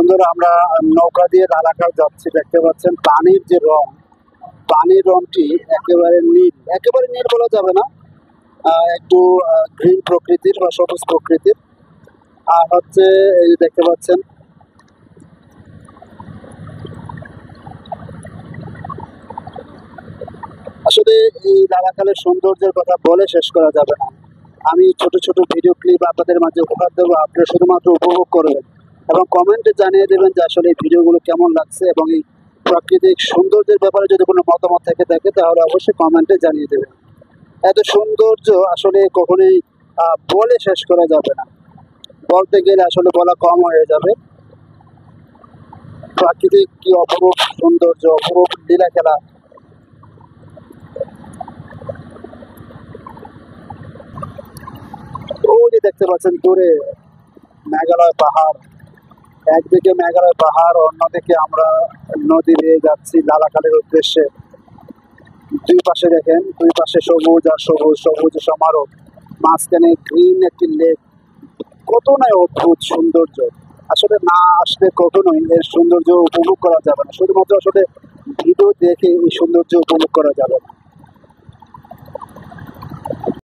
বন্ধুরা, আমরা নৌকা দিয়ে লালাখাল যাচ্ছি। দেখতে পাচ্ছেন পানির যে রং, পানির রংটি একেবারে নীল, একেবারে নীল বলা যাবে না, একটু গ্রিন প্রকৃতির বা সবুজ প্রকৃতির। আর হচ্ছে এই যে দেখতে পাচ্ছেন আসলে এই লালাখালের সৌন্দর্যের কথা বলে শেষ করা যাবে না। আমি ছোট ছোট ভিডিও ক্লিপ আপনাদের মাঝে উপহার দেবো, আপনারা শুধুমাত্র উপভোগ করবেন এবং কমেন্টে জানিয়ে দেবেন যে আসলে এই ভিডিওগুলো কেমন লাগছে, এবং এই প্রাকৃতিক সৌন্দর্যের ব্যাপারে যদি কোনো মতামত থেকে থাকে তাহলে অবশ্যই কমেন্টে জানিয়ে দেবেন। এত সৌন্দর্য আসলে কখনোই বলে শেষ করা যাবে না, বলতে গেলে আসলে বলা কম হয়ে যাবে। প্রাকৃতিক কি অপরূপ সৌন্দর্য, অপরূপ লীলা খেলা। ওই দেখতে পাচ্ছেন দূরে মেঘালয় পাহাড়, একদিকে মেঘালয় পাহাড়, অন্যদিকে আমরা নদী বেয়ে যাচ্ছি লালাখালের উদ্দেশ্যে। দুই পাশে দেখেন, দুই পাশে সবুজ আর সবুজ, সবুজ সমারোহ, মাঝখানে গ্রিন একটি লেক। কত না অদ্ভুত সৌন্দর্য, আসলে না আসলে কখনোই এর সৌন্দর্য উপভোগ করা যাবে না। শুধুমাত্র আসলে ভিডিও দেখে এই সৌন্দর্য উপভোগ করা যাবে না।